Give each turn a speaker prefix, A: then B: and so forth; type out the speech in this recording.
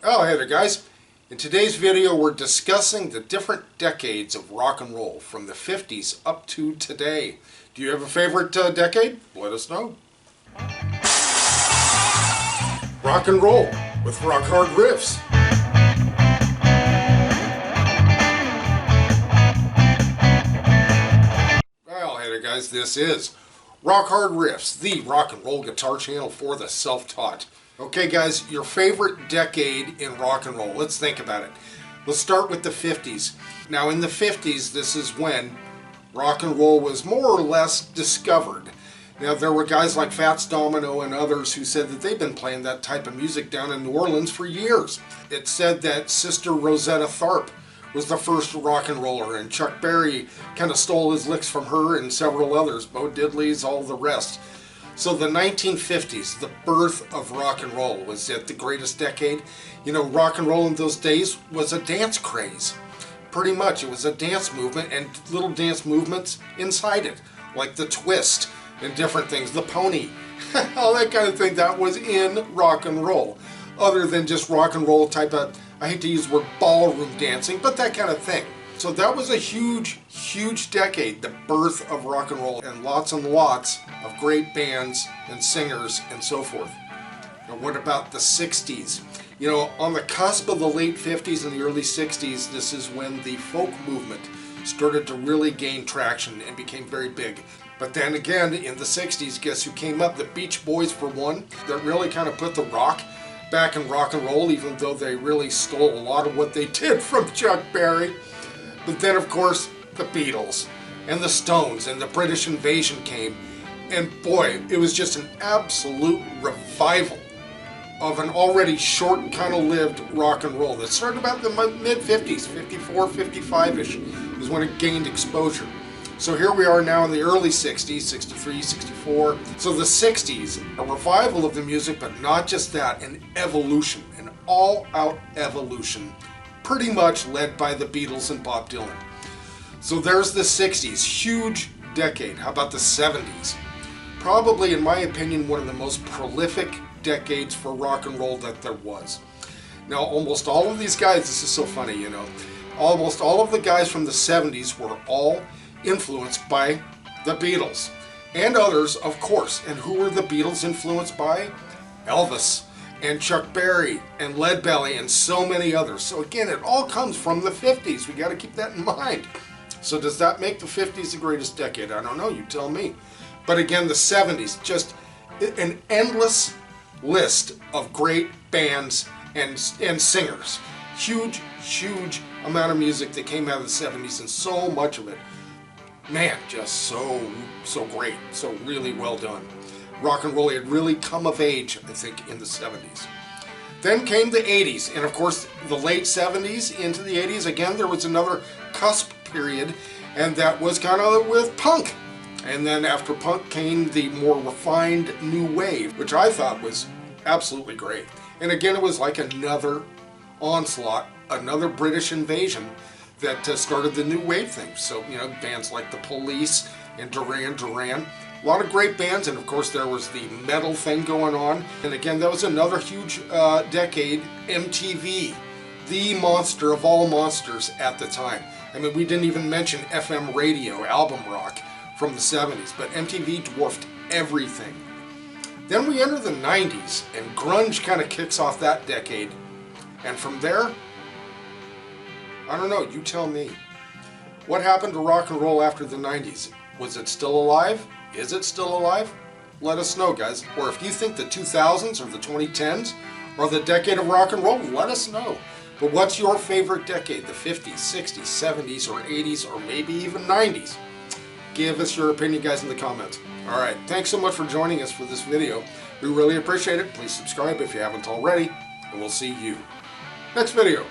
A: Oh, hey there guys. In today's video we're discussing the different decades of rock and roll from the 50s up to today. Do you have a favorite decade? Let us know. Rock and roll with rock hard riffs. Well, hey there guys, this is Rock Hard Riffs, the rock and roll guitar channel for the self-taught. Okay guys, your favorite decade in rock and roll. Let's think about it. Let's start with the 50s. Now in the 50s, this is when rock and roll was more or less discovered. Now there were guys like Fats Domino and others who said that they've been playing that type of music down in New Orleans for years. It said that Sister Rosetta Tharpe was the first rock and roller, and Chuck Berry kind of stole his licks from her and several others, Bo Diddley's, all the rest. So the 1950s, the birth of rock and roll, was it the greatest decade? You know, rock and roll in those days was a dance craze. Pretty much, it was a dance movement and little dance movements inside it, like the twist and different things, the pony, all that kind of thing that was in rock and roll. Other than just rock and roll type of, I hate to use the word ballroom dancing, but that kind of thing. So that was a huge, huge decade, the birth of rock and roll, and lots of great bands and singers and so forth. Now what about the 60s? You know, on the cusp of the late 50s and the early 60s, this is when the folk movement started to really gain traction and became very big. But then again, in the 60s, guess who came up? The Beach Boys, for one, that really kind of put the rock back in rock and roll, even though they really stole a lot of what they did from Chuck Berry. But then, of course, the Beatles and the Stones and the British invasion came. And boy, it was just an absolute revival of an already short, kind of lived rock and roll that started about the mid-50s, 54, 55-ish is when it gained exposure. So here we are now in the early 60s, 63, 64. So the 60s, a revival of the music, but not just that, an evolution, an all-out evolution, pretty much led by the Beatles and Bob Dylan. So there's the 60s, huge decade. How about the 70s? Probably, in my opinion, one of the most prolific decades for rock and roll that there was. Now, almost all of these guys, this is so funny, you know, almost all of the guys from the 70s were all influenced by the Beatles. And others, of course. And who were the Beatles influenced by? Elvis and Chuck Berry and Leadbelly and so many others. So again, it all comes from the 50s. We got to keep that in mind. So does that make the 50s the greatest decade? I don't know, you tell me. But again, the 70s, just an endless list of great bands and singers. Huge, huge amount of music that came out of the 70s, and so much of it, man, just so great, so really well done. Rock and roll had really come of age, I think, in the 70s. Then came the 80s, and of course the late 70s into the 80s, again there was another cusp period, and that was kind of with punk. And then after punk came the more refined new wave, which I thought was absolutely great. And again, it was like another onslaught, another British invasion that started the new wave thing. So, you know, bands like The Police and Duran Duran, a lot of great bands, and of course there was the metal thing going on. And again, that was another huge decade. MTV, the monster of all monsters at the time. I mean, we didn't even mention FM radio, album rock from the 70s, but MTV dwarfed everything. Then we enter the 90s, and grunge kind of kicks off that decade. And from there, I don't know, you tell me. What happened to rock and roll after the 90s? Was it still alive? Is it still alive? Let us know, guys. Or if you think the 2000s or the 2010s are the decade of rock and roll, let us know. But what's your favorite decade? The 50s, 60s, 70s, or 80s, or maybe even 90s? Give us your opinion, guys, in the comments. Alright, thanks so much for joining us for this video. We really appreciate it. Please subscribe if you haven't already, and we'll see you next video.